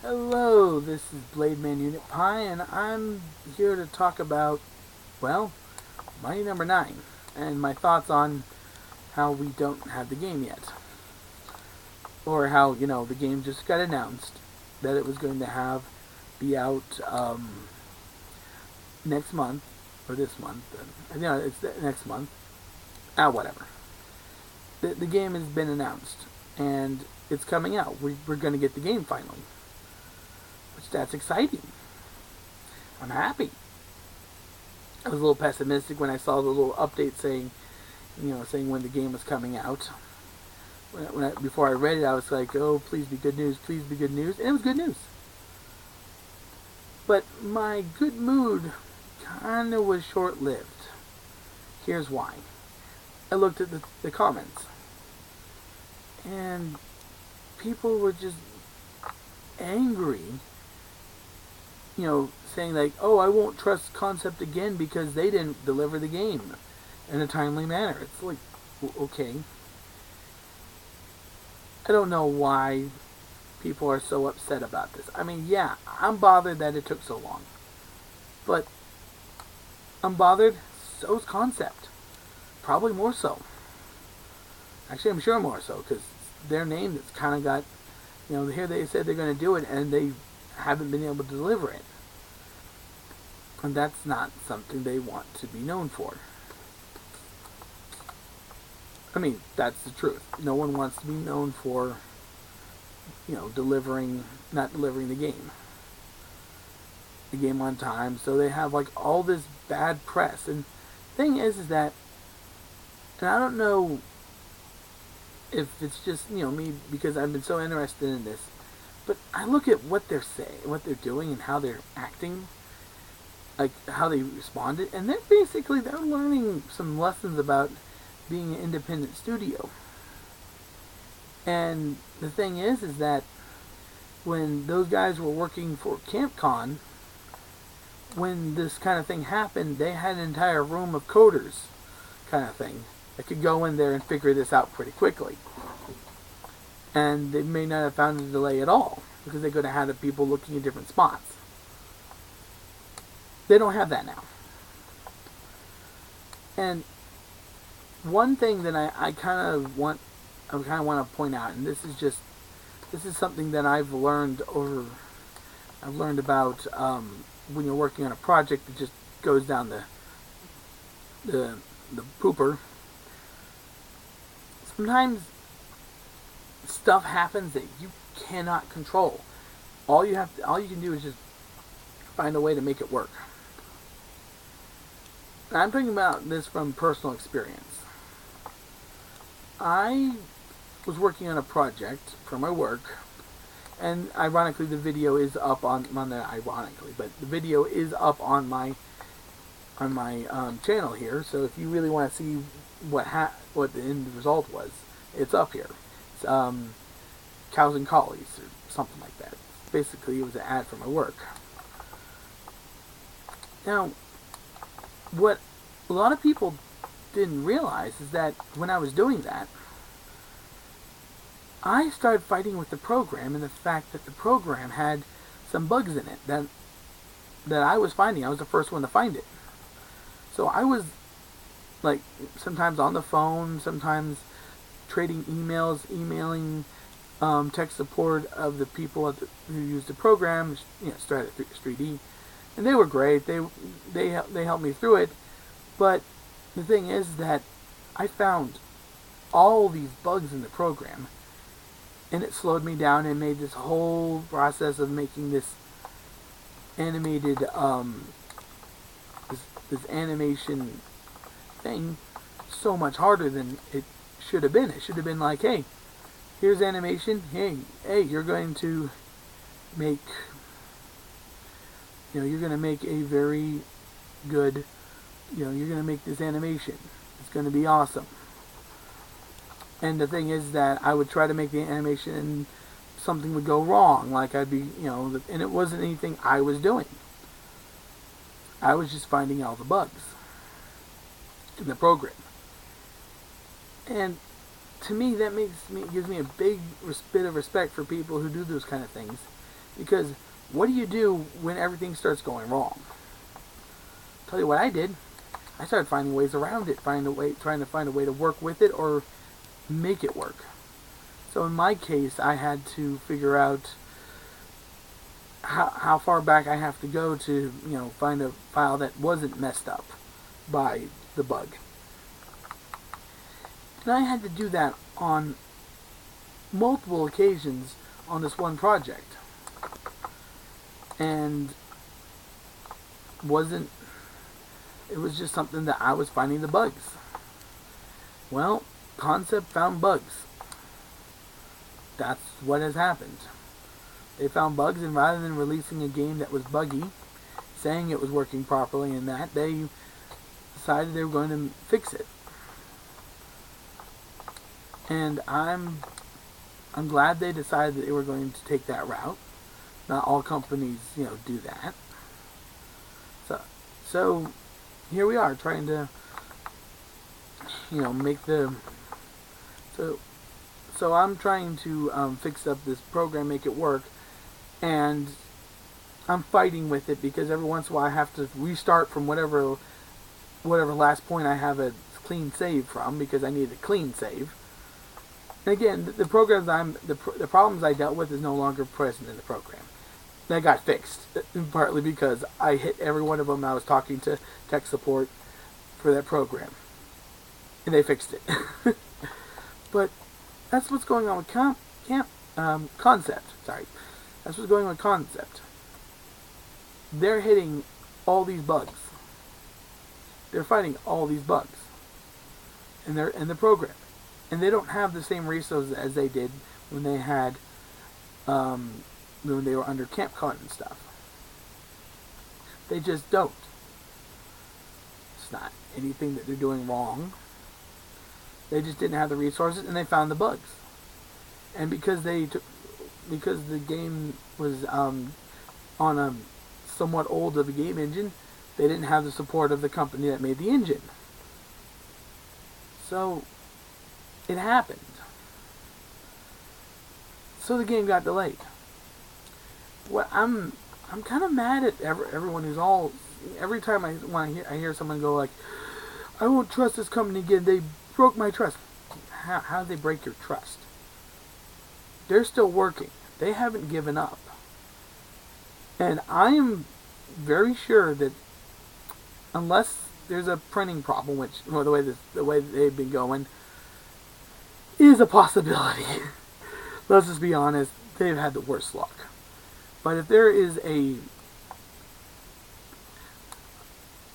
Hello, this is Blademan Unit Pi, and I'm here to talk about, well, Mighty Number 9, and my thoughts on how we don't have the game yet. Or how, the game just got announced that it was going to be out next month, or this month. It's next month. Whatever. The game has been announced, and it's coming out. We're going to get the game finally. Which that's exciting. I'm happy. I was a little pessimistic when I saw the little update saying when the game was coming out. Before I read it, I was like, "Oh, please be good news, please be good news," and it was good news. But my good mood kind of was short-lived. Here's why. I looked at the comments, and people were just angry, saying like, "Oh, I won't trust Concept again because they didn't deliver the game in a timely manner." It's like, okay. I don't know why people are so upset about this. I mean, yeah, I'm bothered that it took so long. But I'm bothered, so's Concept. Probably more so. Actually, I'm sure more so, because their name that's kind of got, here they said they're going to do it, and they haven't been able to deliver it. And that's not something they want to be known for. I mean, that's the truth. No one wants to be known for, not delivering the game on time. So they have like all this bad press. And thing is that, and I don't know if it's just me because I've been so interested in this, but I look at what they're saying, what they're doing, and how they're acting, like how they responded, and they're learning some lessons about being an independent studio. And the thing is that when those guys were working for CampCon, when this kind of thing happened, they had an entire room of coders, kind of thing, that could go in there and figure this out pretty quickly. And they may not have found a delay at all, because they could have had the people looking in different spots. They don't have that now. And one thing that I kind of want to point out, and this is something that I've learned about when you're working on a project that just goes down the pooper. Sometimes stuff happens that you cannot control. All you can do is just find a way to make it work. And I'm talking about this from personal experience. I was working on a project for my work, and ironically, the video is up on the video is up on my channel here. So if you really want to see what the end result was, it's up here. It's Cows and Collies or something like that. Basically, it was an ad for my work. Now, what a lot of people didn't realize is that when I was doing that, I started fighting with the program and the fact that the program had some bugs in it that I was finding. I was the first one to find it. So I was like sometimes on the phone, sometimes trading emails, emailing tech support of the people who used the program, started at 3D, and they were great. They helped me through it. But the thing is that I found all these bugs in the program, and it slowed me down and made this whole process of making this animated this animation thing so much harder than it should have been. It should have been like, hey, here's animation. Hey, you're going to make a very good, you're going to make this animation. It's going to be awesome. And the thing is that I would try to make the animation and something would go wrong. Like I'd be, and it wasn't anything I was doing. I was just finding all the bugs in the program. And to me, that gives me a big bit of respect for people who do those kind of things. Because what do you do when everything starts going wrong? I'll tell you what I did. I started finding ways around it, trying to find a way to work with it or make it work. So in my case, I had to figure out how far back I have to go to, find a file that wasn't messed up by the bug. And I had to do that on multiple occasions on this one project. And it was just something that I was finding the bugs. Well, Concept found bugs. That's what has happened. They found bugs, and rather than releasing a game that was buggy, saying it was working properly and that, they decided they were going to fix it. And I'm glad they decided that they were going to take that route. Not all companies, do that. So here we are trying to, make the. So I'm trying to fix up this program, make it work, and I'm fighting with it because every once in a while I have to restart from whatever last point I have a clean save from, because I need a clean save. And again, the problems I dealt with is no longer present in the program. That got fixed, partly because I hit every one of them. I was talking to tech support for that program, and they fixed it. But that's what's going on with Concept. Sorry, that's what's going on with Concept. They're hitting all these bugs. They're fighting all these bugs in the program, and they don't have the same resources as they did when they had when they were under CampCon and stuff. They just don't. It's not anything that they're doing wrong. They just didn't have the resources, and they found the bugs. And because because the game was on a somewhat old of a game engine, they didn't have the support of the company that made the engine. So it happened. So the game got delayed. I'm kind of mad at everyone who's all. Every time I hear someone go like, "I won't trust this company again. They broke my trust." How did they break your trust? They're still working. They haven't given up. And I am very sure that unless there's a printing problem, which the way they've been going is a possibility. Let's just be honest, they've had the worst luck. But if there is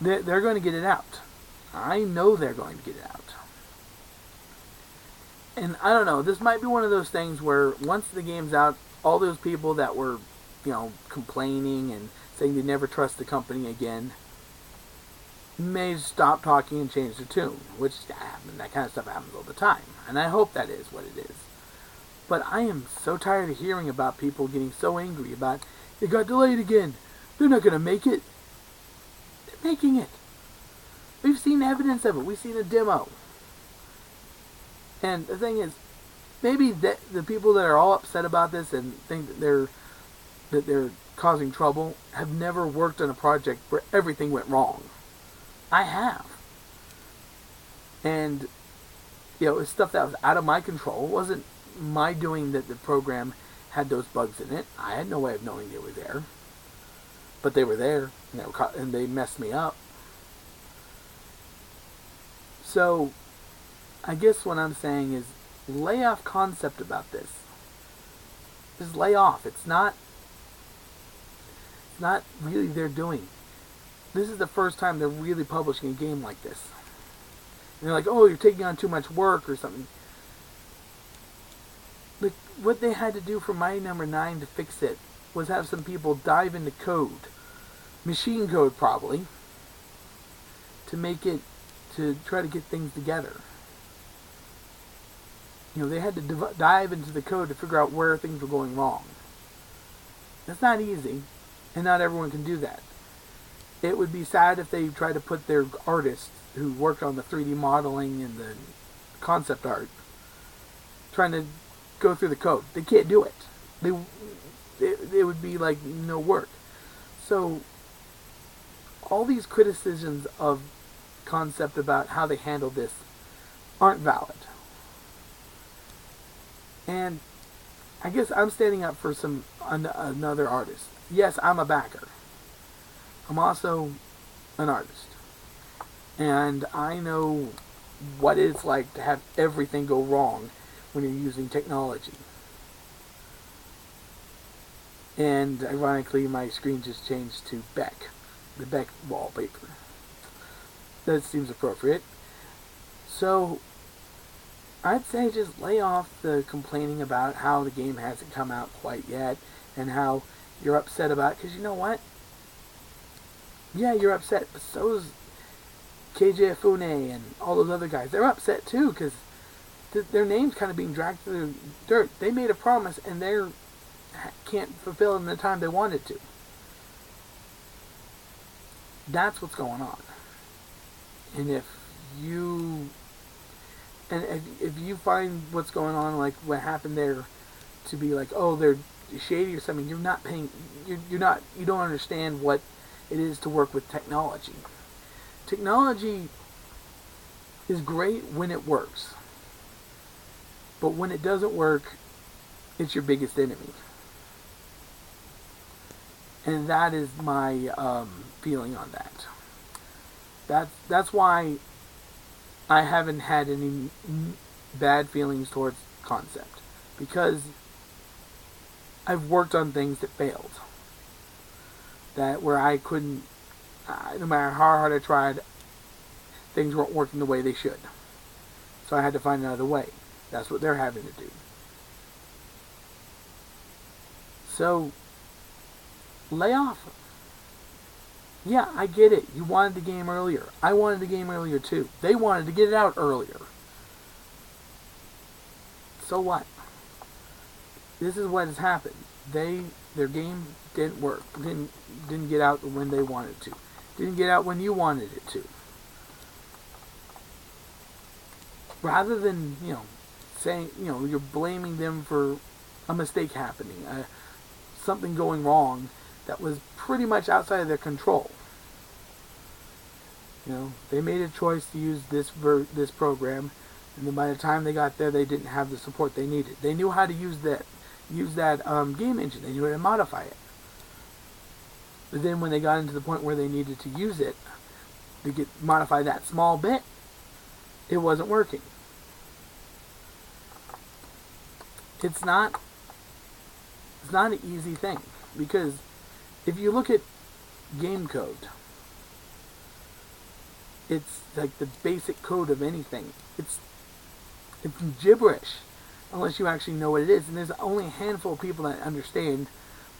they're going to get it out. I know they're going to get it out. And I don't know, this might be one of those things where once the game's out, all those people that were, complaining and saying they never trust the company again may stop talking and change their tune, which that kind of stuff happens all the time. And I hope that is what it is. But I am so tired of hearing about people getting so angry about, it got delayed again. They're not going to make it. They're making it. We've seen evidence of it. We've seen a demo. And the thing is, maybe the people that are all upset about this and think that they're causing trouble have never worked on a project where everything went wrong. I have. And, it's stuff that was out of my control. It wasn't my doing that the program had those bugs in it. I had no way of knowing they were there. But they were there, and they messed me up. So I guess what I'm saying is lay off Concept about this. Just lay off. It's not really their doing. This is the first time they're really publishing a game like this. And they're like, oh, you're taking on too much work or something. Like, what they had to do for My Number 9 to fix it was have some people dive into code. Machine code, probably. To try to get things together. They had to dive into the code to figure out where things were going wrong. That's not easy, and not everyone can do that. It would be sad if they tried to put their artists who worked on the 3D modeling and the concept art trying to go through the code. They can't do it. it would be like no work. So all these criticisms of concept about how they handle this aren't valid. And I guess I'm standing up for another artist. Yes, I'm a backer. I'm also an artist. And I know what it's like to have everything go wrong when you're using technology. And ironically, my screen just changed to Beck, the Beck wallpaper. That seems appropriate. So, I'd say just lay off the complaining about how the game hasn't come out quite yet and how you're upset about it. Because you know what? Yeah, you're upset, but so is KJ Afune and all those other guys. They're upset too because their name's kind of being dragged through the dirt. They made a promise and they can't fulfill it in the time they wanted to. That's what's going on. And if you find what's going on, like what happened there, to be like, oh, they're shady or something, you're not paying. You don't understand what it is to work with technology. Technology is great when it works, but when it doesn't work, it's your biggest enemy. And that is my feeling on that. That's why I haven't had any bad feelings towards concept, because I've worked on things that failed, that where I couldn't, no matter how hard I tried, things weren't working the way they should. So I had to find another way. That's what they're having to do. So lay off. Yeah, I get it. You wanted the game earlier. I wanted the game earlier too. They wanted to get it out earlier. So what? This is what has happened. Their game didn't work. Didn't get out when they wanted to. Didn't get out when you wanted it to. Rather than, saying, you're blaming them for a mistake happening, something going wrong that was pretty much outside of their control. They made a choice to use this program, and then by the time they got there, they didn't have the support they needed. They knew how to use that game engine. They knew how to modify it. But then when they got into the point where they needed to use it to modify that small bit, it wasn't working. It's not an easy thing, because if you look at game code, it's like the basic code of anything. It's gibberish unless you actually know what it is, and there's only a handful of people that understand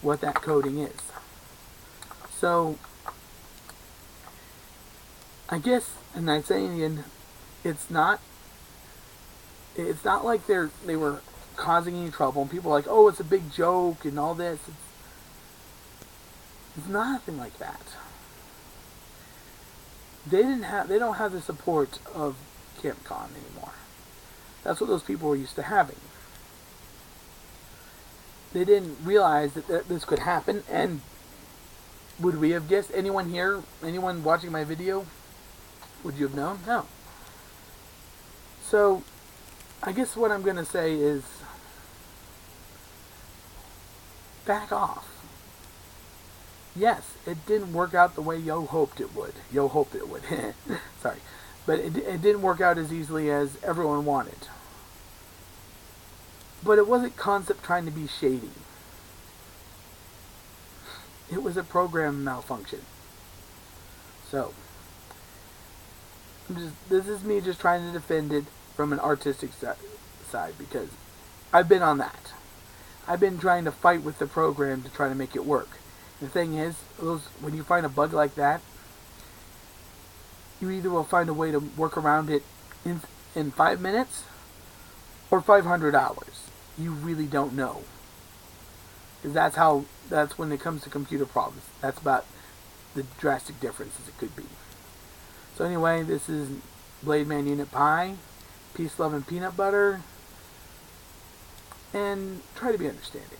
what that coding is. So I guess, and I'm saying again, it's not like they were causing any trouble and people are like, oh, it's a big joke and all this. It's nothing like that. They don't have the support of Capcom anymore. That's what those people were used to having. They didn't realize that this could happen, and would we have guessed? Anyone watching my video, would you have known? No. So, I guess what I'm going to say is, back off. Yes, it didn't work out the way yo hoped it would. Sorry. But it didn't work out as easily as everyone wanted. But it wasn't Concept trying to be shady. It was a program malfunction. So, this is me just trying to defend it from an artistic side, because I've been on that. I've been trying to fight with the program to try to make it work. The thing is, when you find a bug like that, you either will find a way to work around it in 5 minutes or 500 hours. You really don't know. Because that's when it comes to computer problems. That's about the drastic differences it could be. So anyway, this is Blade Man Unit Pie. Peace, love, and peanut butter. And try to be understanding.